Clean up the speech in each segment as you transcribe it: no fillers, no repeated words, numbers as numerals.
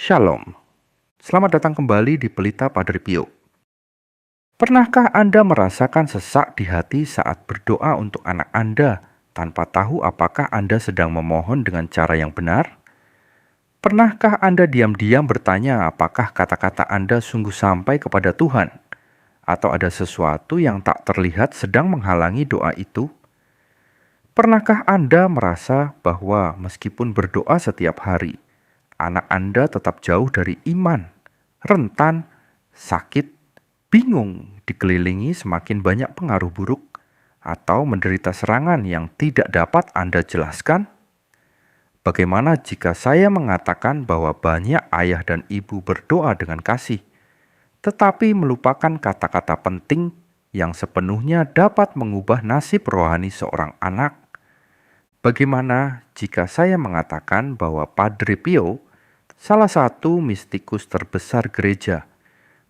Shalom, selamat datang kembali di Pelita Padre Pio. Pernahkah Anda merasakan sesak di hati saat berdoa untuk anak Anda tanpa tahu apakah Anda sedang memohon dengan cara yang benar? Pernahkah Anda diam-diam bertanya apakah kata-kata Anda sungguh sampai kepada Tuhan? Atau ada sesuatu yang tak terlihat sedang menghalangi doa itu? Pernahkah Anda merasa bahwa meskipun berdoa setiap hari, anak Anda tetap jauh dari iman, rentan, sakit, bingung, dikelilingi semakin banyak pengaruh buruk, atau menderita serangan yang tidak dapat Anda jelaskan? Bagaimana jika saya mengatakan bahwa banyak ayah dan ibu berdoa dengan kasih, tetapi melupakan kata-kata penting yang sepenuhnya dapat mengubah nasib rohani seorang anak? Bagaimana jika saya mengatakan bahwa Padre Pio, salah satu mistikus terbesar gereja,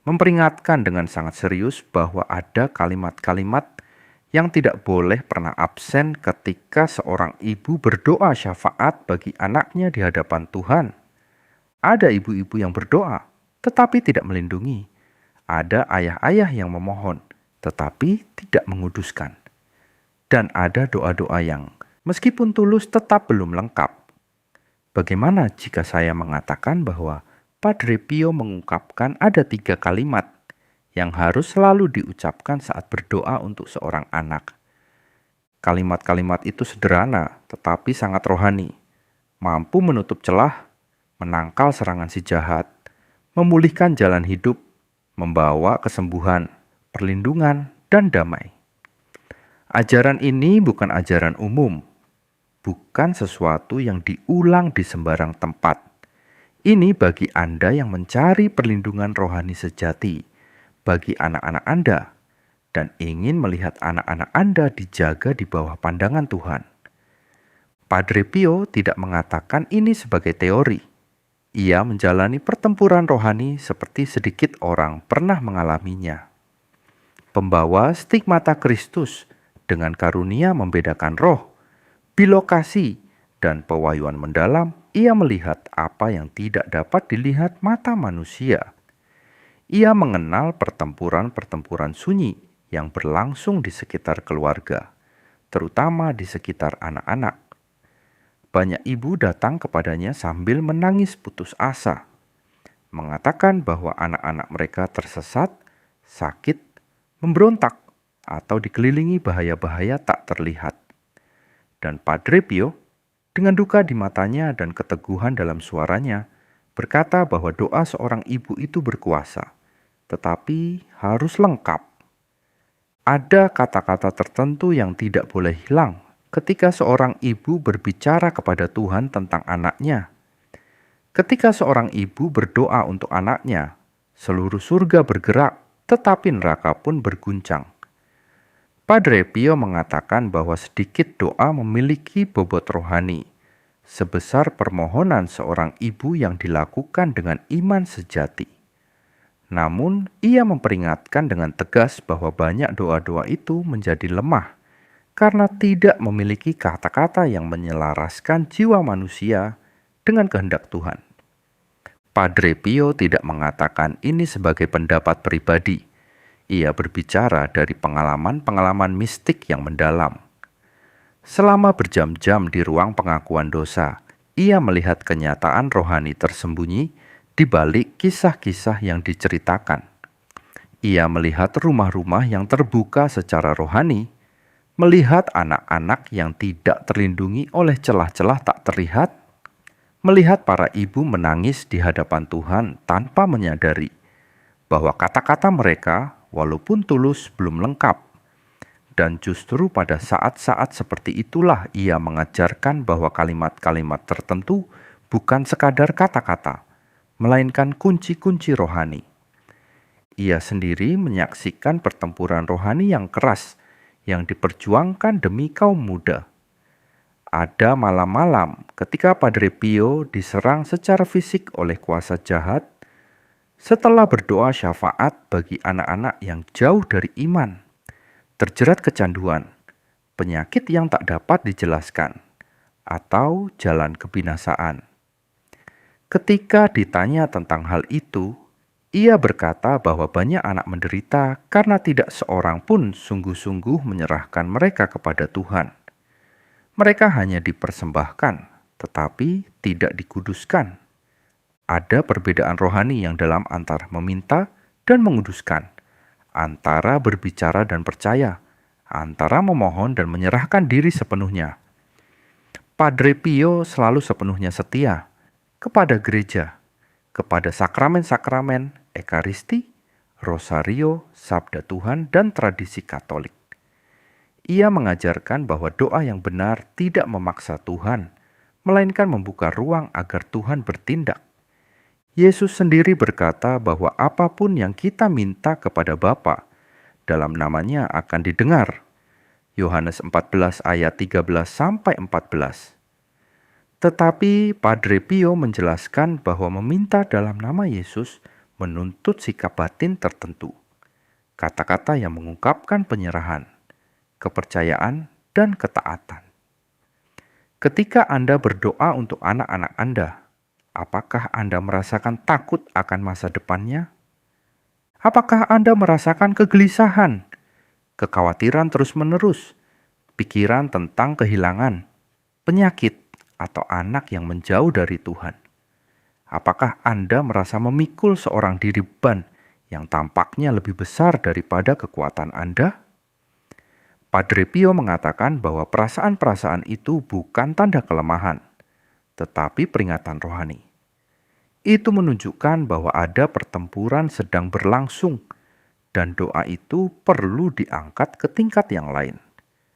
memperingatkan dengan sangat serius bahwa ada kalimat-kalimat yang tidak boleh pernah absen ketika seorang ibu berdoa syafaat bagi anaknya di hadapan Tuhan? Ada ibu-ibu yang berdoa, tetapi tidak melindungi. Ada ayah-ayah yang memohon, tetapi tidak menguduskan. Dan ada doa-doa yang, meskipun tulus, tetap belum lengkap. Bagaimana jika saya mengatakan bahwa Padre Pio mengungkapkan ada 3 kalimat yang harus selalu diucapkan saat berdoa untuk seorang anak? Kalimat-kalimat itu sederhana, tetapi sangat rohani. Mampu menutup celah, menangkal serangan si jahat, memulihkan jalan hidup, membawa kesembuhan, perlindungan, dan damai. Ajaran ini bukan ajaran umum, bukan sesuatu yang diulang di sembarang tempat. Ini bagi Anda yang mencari perlindungan rohani sejati, bagi anak-anak Anda, dan ingin melihat anak-anak Anda dijaga di bawah pandangan Tuhan. Padre Pio tidak mengatakan ini sebagai teori. Ia menjalani pertempuran rohani seperti sedikit orang pernah mengalaminya. Pembawa stigmata Kristus dengan karunia membedakan roh, bilokasi, dan pewahyuan mendalam, ia melihat apa yang tidak dapat dilihat mata manusia. Ia mengenal pertempuran-pertempuran sunyi yang berlangsung di sekitar keluarga, terutama di sekitar anak-anak. Banyak ibu datang kepadanya sambil menangis putus asa, mengatakan bahwa anak-anak mereka tersesat, sakit, memberontak, atau dikelilingi bahaya-bahaya tak terlihat. Dan Padre Pio, dengan duka di matanya dan keteguhan dalam suaranya, berkata bahwa doa seorang ibu itu berkuasa, tetapi harus lengkap. Ada kata-kata tertentu yang tidak boleh hilang ketika seorang ibu berbicara kepada Tuhan tentang anaknya. Ketika seorang ibu berdoa untuk anaknya, seluruh surga bergerak, tetapi neraka pun berguncang. Padre Pio mengatakan bahwa sedikit doa memiliki bobot rohani, sebesar permohonan seorang ibu yang dilakukan dengan iman sejati. Namun, ia memperingatkan dengan tegas bahwa banyak doa-doa itu menjadi lemah karena tidak memiliki kata-kata yang menyelaraskan jiwa manusia dengan kehendak Tuhan. Padre Pio tidak mengatakan ini sebagai pendapat pribadi. Ia berbicara dari pengalaman-pengalaman mistik yang mendalam. Selama berjam-jam di ruang pengakuan dosa, ia melihat kenyataan rohani tersembunyi di balik kisah-kisah yang diceritakan. Ia melihat rumah-rumah yang terbuka secara rohani, melihat anak-anak yang tidak terlindungi oleh celah-celah tak terlihat, melihat para ibu menangis di hadapan Tuhan tanpa menyadari bahwa kata-kata mereka, walaupun tulus, belum lengkap. Dan justru pada saat-saat seperti itulah ia mengajarkan bahwa kalimat-kalimat tertentu bukan sekadar kata-kata, melainkan kunci-kunci rohani. Ia sendiri menyaksikan pertempuran rohani yang keras yang diperjuangkan demi kaum muda. Ada malam-malam ketika Padre Pio diserang secara fisik oleh kuasa jahat, setelah berdoa syafaat bagi anak-anak yang jauh dari iman, terjerat kecanduan, penyakit yang tak dapat dijelaskan, atau jalan kebinasaan. Ketika ditanya tentang hal itu, ia berkata bahwa banyak anak menderita karena tidak seorang pun sungguh-sungguh menyerahkan mereka kepada Tuhan. Mereka hanya dipersembahkan, tetapi tidak dikuduskan. Ada perbedaan rohani yang dalam antara meminta dan menguduskan, antara berbicara dan percaya, antara memohon dan menyerahkan diri sepenuhnya. Padre Pio selalu sepenuhnya setia kepada gereja, kepada sakramen-sakramen, ekaristi, rosario, sabda Tuhan, dan tradisi Katolik. Ia mengajarkan bahwa doa yang benar tidak memaksa Tuhan, melainkan membuka ruang agar Tuhan bertindak. Yesus sendiri berkata bahwa apapun yang kita minta kepada Bapa, dalam namanya akan didengar. Yohanes 14 ayat 13-14. Tetapi Padre Pio menjelaskan bahwa meminta dalam nama Yesus menuntut sikap batin tertentu. Kata-kata yang mengungkapkan penyerahan, kepercayaan, dan ketaatan. Ketika Anda berdoa untuk anak-anak Anda, apakah Anda merasakan takut akan masa depannya? Apakah Anda merasakan kegelisahan, kekhawatiran terus-menerus, pikiran tentang kehilangan, penyakit, atau anak yang menjauh dari Tuhan? Apakah Anda merasa memikul seorang diri beban yang tampaknya lebih besar daripada kekuatan Anda? Padre Pio mengatakan bahwa perasaan-perasaan itu bukan tanda kelemahan, tetapi peringatan rohani. Itu menunjukkan bahwa ada pertempuran sedang berlangsung dan doa itu perlu diangkat ke tingkat yang lain.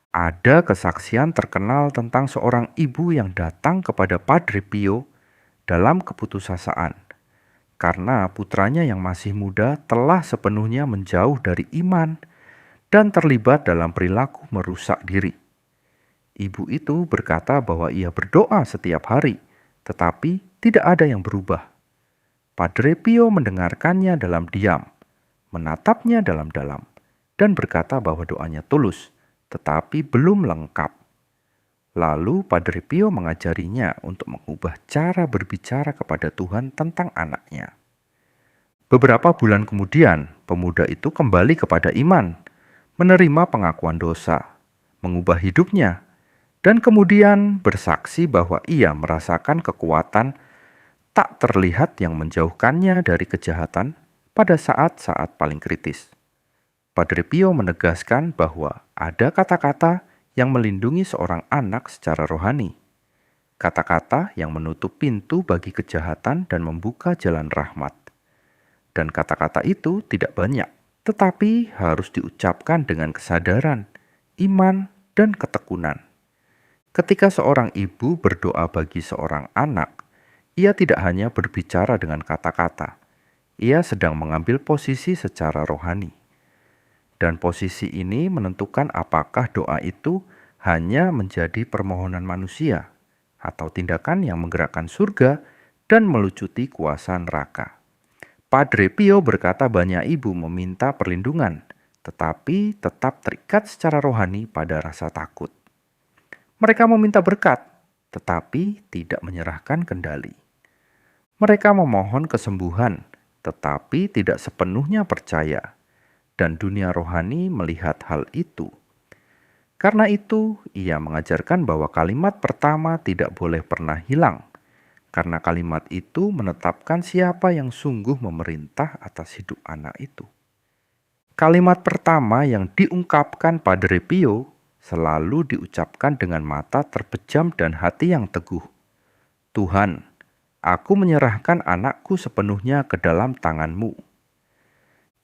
Ada kesaksian terkenal tentang seorang ibu yang datang kepada Padre Pio dalam keputusasaan karena putranya yang masih muda telah sepenuhnya menjauh dari iman dan terlibat dalam perilaku merusak diri. Ibu itu berkata bahwa ia berdoa setiap hari, tetapi tidak ada yang berubah. Padre Pio mendengarkannya dalam diam, menatapnya dalam-dalam, dan berkata bahwa doanya tulus, tetapi belum lengkap. Lalu Padre Pio mengajarinya untuk mengubah cara berbicara kepada Tuhan tentang anaknya. Beberapa bulan kemudian, pemuda itu kembali kepada iman, menerima pengakuan dosa, mengubah hidupnya, dan kemudian bersaksi bahwa ia merasakan kekuatan tak terlihat yang menjauhkannya dari kejahatan pada saat-saat paling kritis. Padre Pio menegaskan bahwa ada kata-kata yang melindungi seorang anak secara rohani, kata-kata yang menutup pintu bagi kejahatan dan membuka jalan rahmat. Dan kata-kata itu tidak banyak, tetapi harus diucapkan dengan kesadaran, iman, dan ketekunan. Ketika seorang ibu berdoa bagi seorang anak, ia tidak hanya berbicara dengan kata-kata, ia sedang mengambil posisi secara rohani. Dan posisi ini menentukan apakah doa itu hanya menjadi permohonan manusia atau tindakan yang menggerakkan surga dan melucuti kuasa neraka. Padre Pio berkata banyak ibu meminta perlindungan, tetapi tetap terikat secara rohani pada rasa takut. Mereka meminta berkat, tetapi tidak menyerahkan kendali. Mereka memohon kesembuhan, tetapi tidak sepenuhnya percaya, dan dunia rohani melihat hal itu. Karena itu, ia mengajarkan bahwa kalimat pertama tidak boleh pernah hilang, karena kalimat itu menetapkan siapa yang sungguh memerintah atas hidup anak itu. Kalimat pertama yang diungkapkan Padre Pio selalu diucapkan dengan mata terpejam dan hati yang teguh. Tuhan, aku menyerahkan anakku sepenuhnya ke dalam tangan-Mu.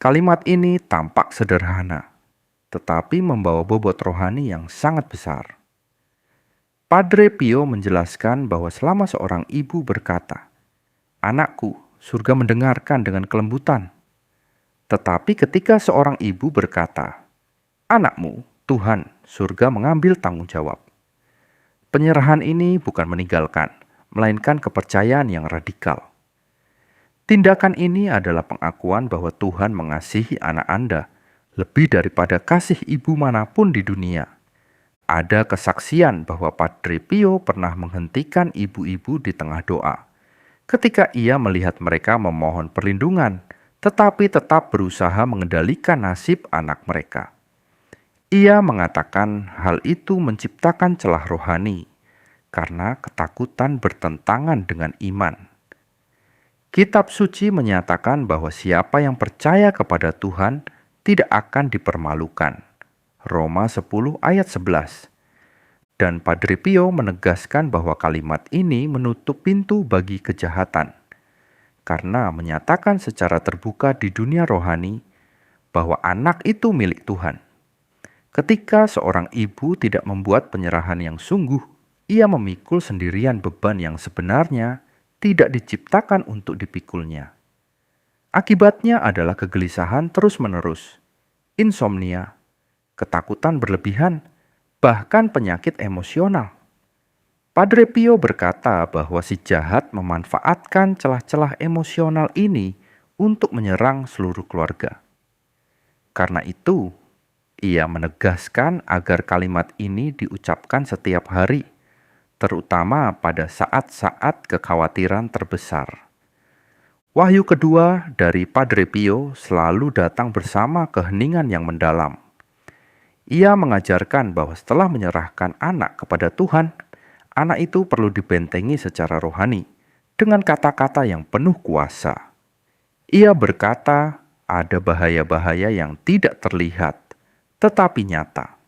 Kalimat ini tampak sederhana, tetapi membawa bobot rohani yang sangat besar. Padre Pio menjelaskan bahwa selama seorang ibu berkata, "Anakku, surga mendengarkan dengan kelembutan." Tetapi ketika seorang ibu berkata, "Anakmu, Tuhan, surga mengambil tanggung jawab." Penyerahan ini bukan meninggalkan, melainkan kepercayaan yang radikal. Tindakan ini adalah pengakuan bahwa Tuhan mengasihi anak Anda lebih daripada kasih ibu manapun di dunia. Ada kesaksian bahwa Padre Pio pernah menghentikan ibu-ibu di tengah doa ketika ia melihat mereka memohon perlindungan, tetapi tetap berusaha mengendalikan nasib anak mereka. Ia mengatakan hal itu menciptakan celah rohani, karena ketakutan bertentangan dengan iman. Kitab suci menyatakan bahwa siapa yang percaya kepada Tuhan tidak akan dipermalukan. Roma 10 ayat 11. Dan Padre Pio menegaskan bahwa kalimat ini menutup pintu bagi kejahatan, karena menyatakan secara terbuka di dunia rohani bahwa anak itu milik Tuhan. Ketika seorang ibu tidak membuat penyerahan yang sungguh, ia memikul sendirian beban yang sebenarnya tidak diciptakan untuk dipikulnya. Akibatnya adalah kegelisahan terus-menerus, insomnia, ketakutan berlebihan, bahkan penyakit emosional. Padre Pio berkata bahwa si jahat memanfaatkan celah-celah emosional ini untuk menyerang seluruh keluarga. Karena itu, ia menegaskan agar kalimat ini diucapkan setiap hari, terutama pada saat-saat kekhawatiran terbesar. Wahyu kedua dari Padre Pio selalu datang bersama keheningan yang mendalam. Ia mengajarkan bahwa setelah menyerahkan anak kepada Tuhan, anak itu perlu dibentengi secara rohani dengan kata-kata yang penuh kuasa. Ia berkata ada bahaya-bahaya yang tidak terlihat, tetapi nyata.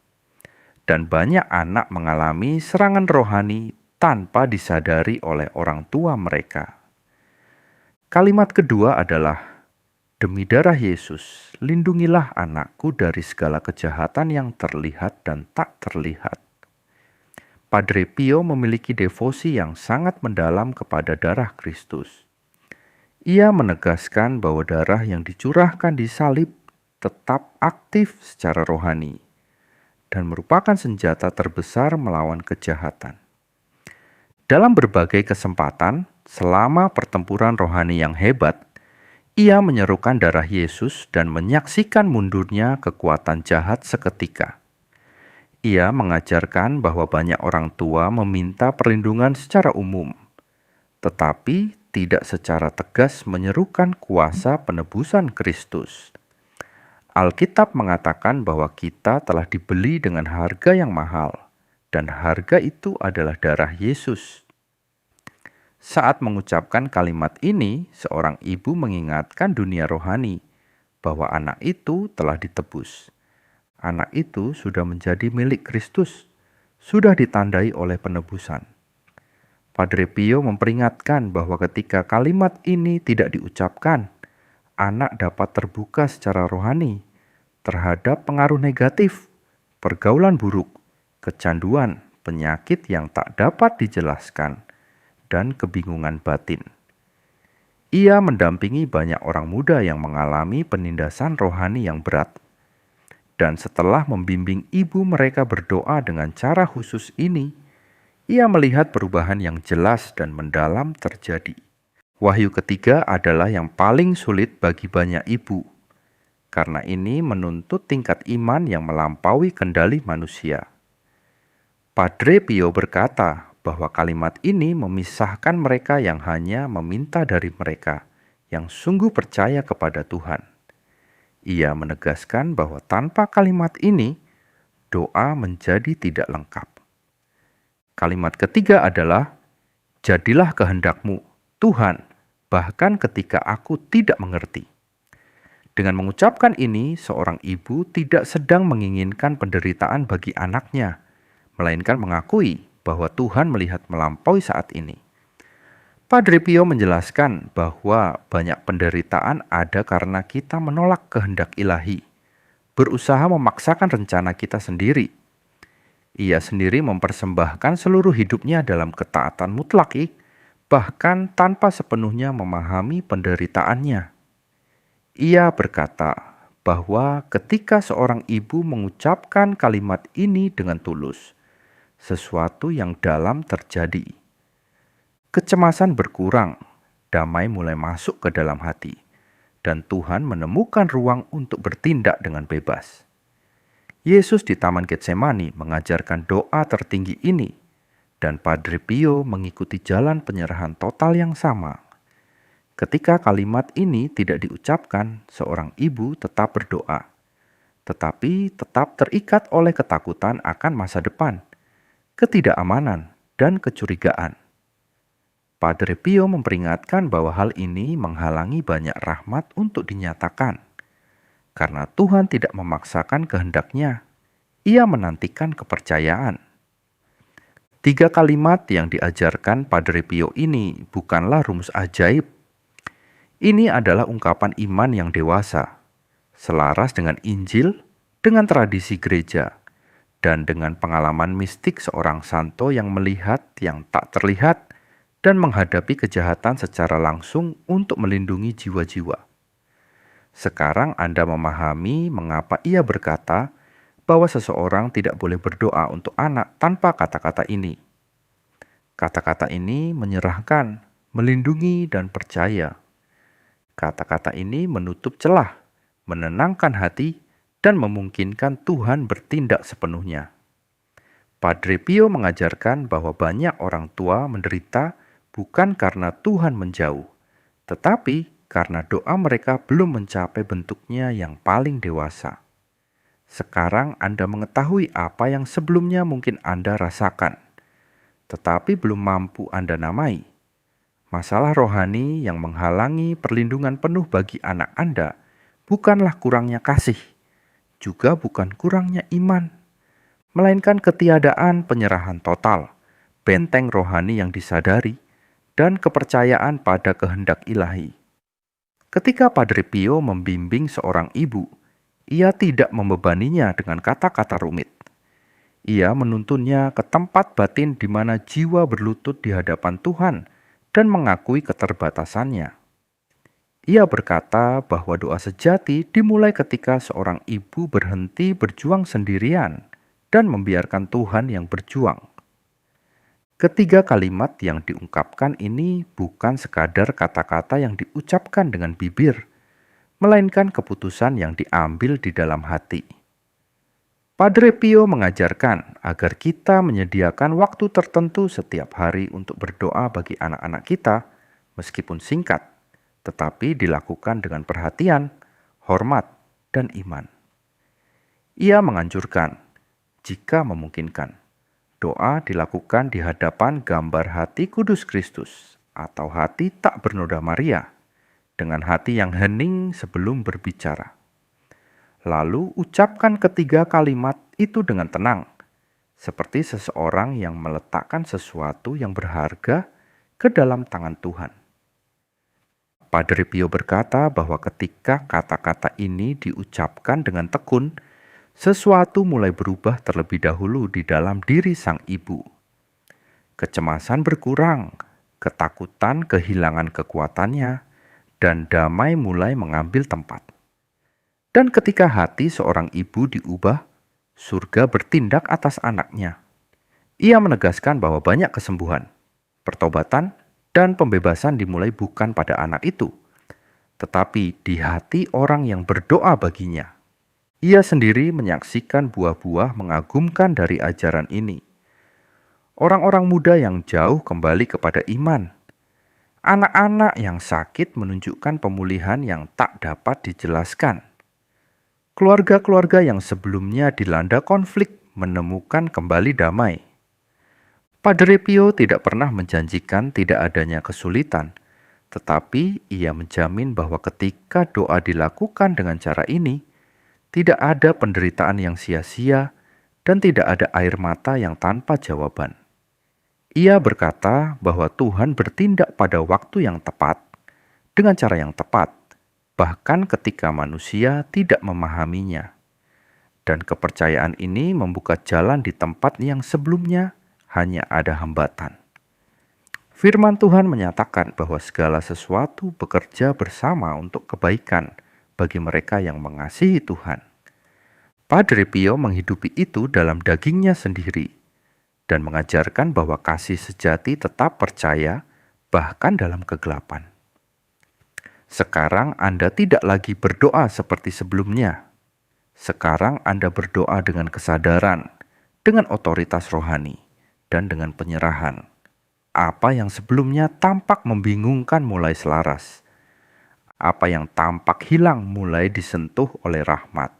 Dan banyak anak mengalami serangan rohani tanpa disadari oleh orang tua mereka. Kalimat kedua adalah, demi darah Yesus, lindungilah anakku dari segala kejahatan yang terlihat dan tak terlihat. Padre Pio memiliki devosi yang sangat mendalam kepada darah Kristus. Ia menegaskan bahwa darah yang dicurahkan di salib tetap aktif secara rohani dan merupakan senjata terbesar melawan kejahatan. Dalam berbagai kesempatan, selama pertempuran rohani yang hebat, ia menyerukan darah Yesus dan menyaksikan mundurnya kekuatan jahat seketika. Ia mengajarkan bahwa banyak orang tua meminta perlindungan secara umum, tetapi tidak secara tegas menyerukan kuasa penebusan Kristus. Alkitab mengatakan bahwa kita telah dibeli dengan harga yang mahal, dan harga itu adalah darah Yesus. Saat mengucapkan kalimat ini, seorang ibu mengingatkan dunia rohani bahwa anak itu telah ditebus. Anak itu sudah menjadi milik Kristus, sudah ditandai oleh penebusan. Padre Pio memperingatkan bahwa ketika kalimat ini tidak diucapkan, anak dapat terbuka secara rohani terhadap pengaruh negatif, pergaulan buruk, kecanduan, penyakit yang tak dapat dijelaskan, dan kebingungan batin. Ia mendampingi banyak orang muda yang mengalami penindasan rohani yang berat. Dan setelah membimbing ibu mereka berdoa dengan cara khusus ini, ia melihat perubahan yang jelas dan mendalam terjadi. Wahyu ketiga adalah yang paling sulit bagi banyak ibu, karena ini menuntut tingkat iman yang melampaui kendali manusia. Padre Pio berkata bahwa kalimat ini memisahkan mereka yang hanya meminta dari mereka yang sungguh percaya kepada Tuhan. Ia menegaskan bahwa tanpa kalimat ini, doa menjadi tidak lengkap. Kalimat ketiga adalah, jadilah kehendak-Mu, Tuhan, bahkan ketika aku tidak mengerti. Dengan mengucapkan ini, seorang ibu tidak sedang menginginkan penderitaan bagi anaknya, melainkan mengakui bahwa Tuhan melihat melampaui saat ini. Padre Pio menjelaskan bahwa banyak penderitaan ada karena kita menolak kehendak ilahi, berusaha memaksakan rencana kita sendiri. Ia sendiri mempersembahkan seluruh hidupnya dalam ketaatan mutlak, bahkan tanpa sepenuhnya memahami penderitaannya. Ia berkata bahwa ketika seorang ibu mengucapkan kalimat ini dengan tulus, sesuatu yang dalam terjadi. Kecemasan berkurang, damai mulai masuk ke dalam hati, dan Tuhan menemukan ruang untuk bertindak dengan bebas. Yesus di Taman Getsemani mengajarkan doa tertinggi ini, dan Padre Pio mengikuti jalan penyerahan total yang sama Ketika kalimat ini tidak diucapkan, seorang ibu tetap berdoa, tetapi tetap terikat oleh ketakutan akan masa depan, ketidakamanan, dan kecurigaan. Padre Pio memperingatkan bahwa hal ini menghalangi banyak rahmat untuk dinyatakan. Karena Tuhan tidak memaksakan kehendaknya, Ia menantikan kepercayaan. 3 kalimat yang diajarkan Padre Pio ini bukanlah rumus ajaib. Ini adalah ungkapan iman yang dewasa, selaras dengan Injil, dengan tradisi gereja, dan dengan pengalaman mistik seorang santo yang melihat yang tak terlihat dan menghadapi kejahatan secara langsung untuk melindungi jiwa-jiwa. Sekarang Anda memahami mengapa ia berkata bahwa seseorang tidak boleh berdoa untuk anak tanpa kata-kata ini. Kata-kata ini menyerahkan, melindungi, dan percaya. Kata-kata ini menutup celah, menenangkan hati, dan memungkinkan Tuhan bertindak sepenuhnya. Padre Pio mengajarkan bahwa banyak orang tua menderita bukan karena Tuhan menjauh, tetapi karena doa mereka belum mencapai bentuknya yang paling dewasa. Sekarang Anda mengetahui apa yang sebelumnya mungkin Anda rasakan, tetapi belum mampu Anda namai. Masalah rohani yang menghalangi perlindungan penuh bagi anak Anda bukanlah kurangnya kasih, juga bukan kurangnya iman, melainkan ketiadaan penyerahan total, benteng rohani yang disadari, dan kepercayaan pada kehendak ilahi. Ketika Padre Pio membimbing seorang ibu, ia tidak membebaninya dengan kata-kata rumit. Ia menuntunnya ke tempat batin di mana jiwa berlutut di hadapan Tuhan dan mengakui keterbatasannya. Ia berkata bahwa doa sejati dimulai ketika seorang ibu berhenti berjuang sendirian dan membiarkan Tuhan yang berjuang. Ketiga kalimat yang diungkapkan ini bukan sekadar kata-kata yang diucapkan dengan bibir, melainkan keputusan yang diambil di dalam hati. Padre Pio mengajarkan agar kita menyediakan waktu tertentu setiap hari untuk berdoa bagi anak-anak kita, meskipun singkat, tetapi dilakukan dengan perhatian, hormat, dan iman. Ia menganjurkan, jika memungkinkan, doa dilakukan di hadapan gambar hati kudus Kristus atau hati tak bernoda Maria, dengan hati yang hening sebelum berbicara. Lalu ucapkan ketiga kalimat itu dengan tenang, seperti seseorang yang meletakkan sesuatu yang berharga ke dalam tangan Tuhan. Padre Pio berkata bahwa ketika kata-kata ini diucapkan dengan tekun, sesuatu mulai berubah terlebih dahulu di dalam diri sang ibu. Kecemasan berkurang, ketakutan kehilangan kekuatannya, dan damai mulai mengambil tempat. Dan ketika hati seorang ibu diubah, surga bertindak atas anaknya. Ia menegaskan bahwa banyak kesembuhan, pertobatan, dan pembebasan dimulai bukan pada anak itu, tetapi di hati orang yang berdoa baginya. Ia sendiri menyaksikan buah-buah mengagumkan dari ajaran ini. Orang-orang muda yang jauh kembali kepada iman. Anak-anak yang sakit menunjukkan pemulihan yang tak dapat dijelaskan. Keluarga-keluarga yang sebelumnya dilanda konflik menemukan kembali damai. Padre Pio tidak pernah menjanjikan tidak adanya kesulitan, tetapi ia menjamin bahwa ketika doa dilakukan dengan cara ini, tidak ada penderitaan yang sia-sia dan tidak ada air mata yang tanpa jawaban. Ia berkata bahwa Tuhan bertindak pada waktu yang tepat, dengan cara yang tepat, bahkan ketika manusia tidak memahaminya. Dan kepercayaan ini membuka jalan di tempat yang sebelumnya hanya ada hambatan. Firman Tuhan menyatakan bahwa segala sesuatu bekerja bersama untuk kebaikan bagi mereka yang mengasihi Tuhan. Padre Pio menghidupi itu dalam dagingnya sendiri dan mengajarkan bahwa kasih sejati tetap percaya bahkan dalam kegelapan. Sekarang Anda tidak lagi berdoa seperti sebelumnya. Sekarang Anda berdoa dengan kesadaran, dengan otoritas rohani, dan dengan penyerahan. Apa yang sebelumnya tampak membingungkan mulai selaras, Apa yang tampak hilang mulai disentuh oleh rahmat.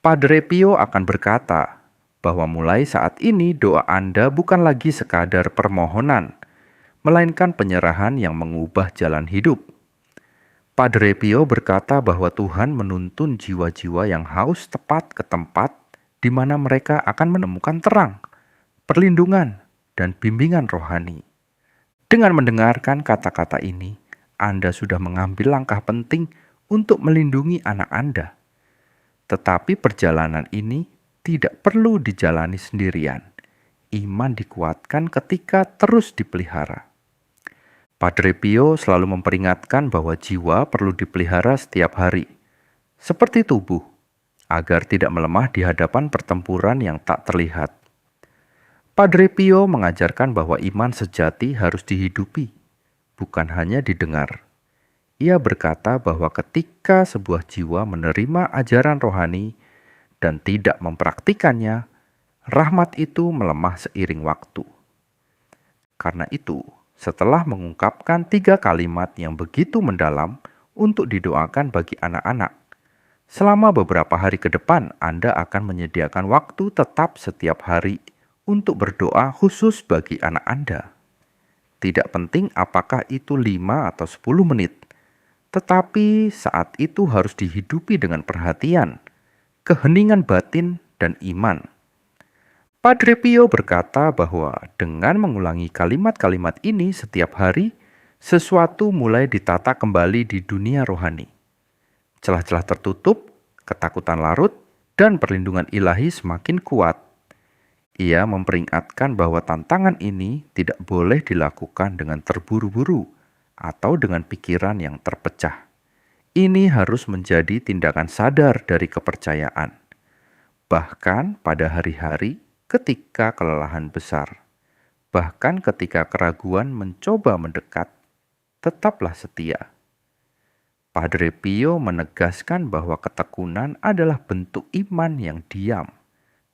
Padre Pio akan berkata bahwa mulai saat ini doa Anda bukan lagi sekadar permohonan, melainkan penyerahan yang mengubah jalan hidup. Padre Pio berkata bahwa Tuhan menuntun jiwa-jiwa yang haus tepat ke tempat di mana mereka akan menemukan terang, perlindungan, dan bimbingan rohani. Dengan mendengarkan kata-kata ini, Anda sudah mengambil langkah penting untuk melindungi anak Anda. Tetapi perjalanan ini tidak perlu dijalani sendirian. Iman dikuatkan ketika terus dipelihara. Padre Pio selalu memperingatkan bahwa jiwa perlu dipelihara setiap hari, seperti tubuh, agar tidak melemah di hadapan pertempuran yang tak terlihat. Padre Pio mengajarkan bahwa iman sejati harus dihidupi, bukan hanya didengar. Ia berkata bahwa ketika sebuah jiwa menerima ajaran rohani dan tidak mempraktikannya, rahmat itu melemah seiring waktu. Karena itu, setelah mengungkapkan 3 kalimat yang begitu mendalam untuk didoakan bagi anak-anak, selama beberapa hari ke depan Anda akan menyediakan waktu tetap setiap hari untuk berdoa khusus bagi anak Anda. Tidak penting apakah itu 5 atau 10 menit, tetapi saat itu harus dihidupi dengan perhatian, keheningan batin, dan iman. Padre Pio berkata bahwa dengan mengulangi kalimat-kalimat ini setiap hari, sesuatu mulai ditata kembali di dunia rohani. Celah-celah tertutup, ketakutan larut, dan perlindungan ilahi semakin kuat. Ia memperingatkan bahwa tantangan ini tidak boleh dilakukan dengan terburu-buru atau dengan pikiran yang terpecah. Ini harus menjadi tindakan sadar dari kepercayaan. Bahkan pada hari-hari ketika kelelahan besar, bahkan ketika keraguan mencoba mendekat, tetaplah setia. Padre Pio menegaskan bahwa ketekunan adalah bentuk iman yang diam,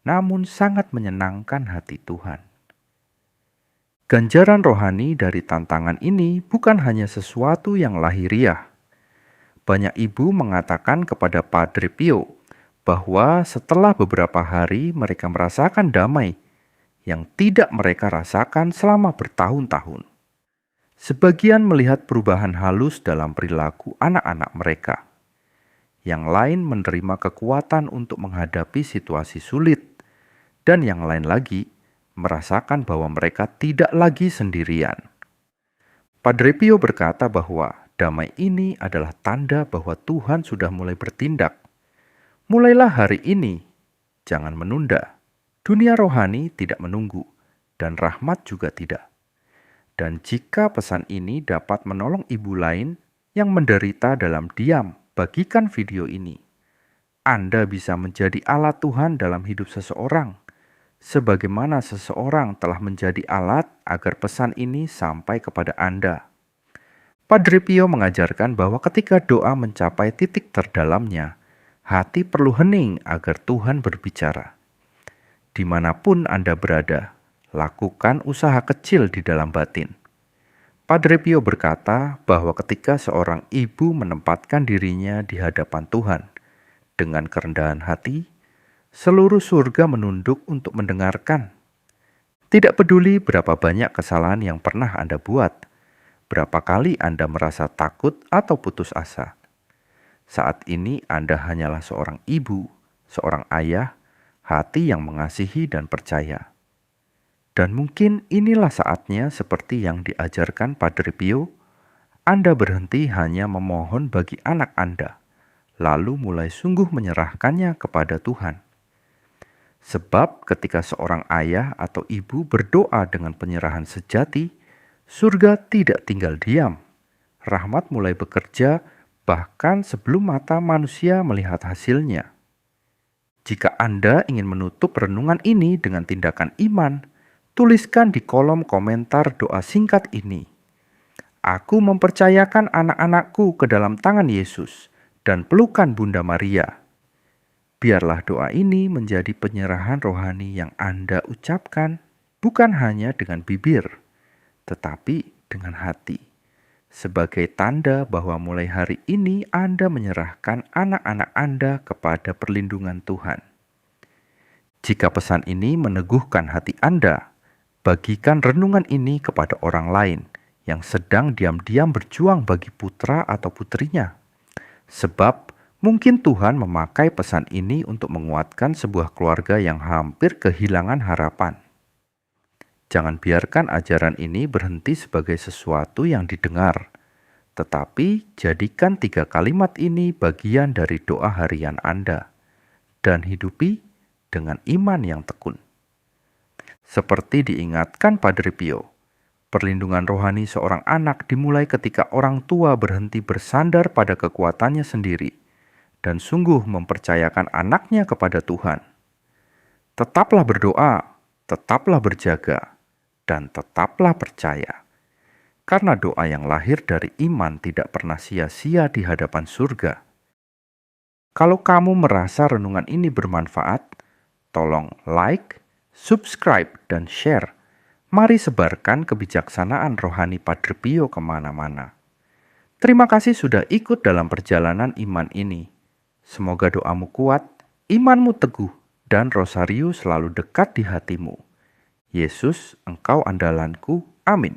namun sangat menyenangkan hati Tuhan. Ganjaran rohani dari tantangan ini bukan hanya sesuatu yang lahiriah. Banyak ibu mengatakan kepada Padre Pio bahwa setelah beberapa hari mereka merasakan damai yang tidak mereka rasakan selama bertahun-tahun. Sebagian melihat perubahan halus dalam perilaku anak-anak mereka. Yang lain menerima kekuatan untuk menghadapi situasi sulit, dan yang lain lagi merasakan bahwa mereka tidak lagi sendirian. Padre Pio berkata bahwa damai ini adalah tanda bahwa Tuhan sudah mulai bertindak. Mulailah hari ini, jangan menunda. Dunia rohani tidak menunggu, dan rahmat juga tidak. Dan jika pesan ini dapat menolong ibu lain yang menderita dalam diam, bagikan video ini. Anda bisa menjadi alat Tuhan dalam hidup seseorang, sebagaimana seseorang telah menjadi alat agar pesan ini sampai kepada Anda. Padre Pio mengajarkan bahwa ketika doa mencapai titik terdalamnya, hati perlu hening agar Tuhan berbicara. Dimanapun Anda berada, lakukan usaha kecil di dalam batin. Padre Pio berkata bahwa ketika seorang ibu menempatkan dirinya di hadapan Tuhan dengan kerendahan hati, seluruh surga menunduk untuk mendengarkan. Tidak peduli berapa banyak kesalahan yang pernah Anda buat, berapa kali Anda merasa takut atau putus asa. Saat ini Anda hanyalah seorang ibu, seorang ayah, hati yang mengasihi dan percaya. Dan mungkin inilah saatnya seperti yang diajarkan Padre Pio, Anda berhenti hanya memohon bagi anak Anda, lalu mulai sungguh menyerahkannya kepada Tuhan. Sebab ketika seorang ayah atau ibu berdoa dengan penyerahan sejati, surga tidak tinggal diam. Rahmat mulai bekerja bahkan sebelum mata manusia melihat hasilnya. Jika Anda ingin menutup renungan ini dengan tindakan iman, tuliskan di kolom komentar doa singkat ini. Aku mempercayakan anak-anakku ke dalam tangan Yesus dan pelukan Bunda Maria. Biarlah doa ini menjadi penyerahan rohani yang Anda ucapkan bukan hanya dengan bibir, tetapi dengan hati. sebagai tanda bahwa mulai hari ini Anda menyerahkan anak-anak Anda kepada perlindungan Tuhan. Jika pesan ini meneguhkan hati Anda, bagikan renungan ini kepada orang lain yang sedang diam-diam berjuang bagi putra atau putrinya. Sebab mungkin Tuhan memakai pesan ini untuk menguatkan sebuah keluarga yang hampir kehilangan harapan. Jangan biarkan ajaran ini berhenti sebagai sesuatu yang didengar, tetapi jadikan 3 kalimat ini bagian dari doa harian Anda, dan hidupi dengan iman yang tekun. Seperti diingatkan Padre Pio, perlindungan rohani seorang anak dimulai ketika orang tua berhenti bersandar pada kekuatannya sendiri dan sungguh mempercayakan anaknya kepada Tuhan. Tetaplah berdoa, tetaplah berjaga, dan tetaplah percaya. Karena doa yang lahir dari iman tidak pernah sia-sia di hadapan surga. Kalau kamu merasa renungan ini bermanfaat, tolong like, subscribe, dan share. Mari sebarkan kebijaksanaan rohani Padre Pio kemana-mana. Terima kasih sudah ikut dalam perjalanan iman ini. Semoga doamu kuat, imanmu teguh, dan rosario selalu dekat di hatimu. Yesus, Engkau andalanku. Amin.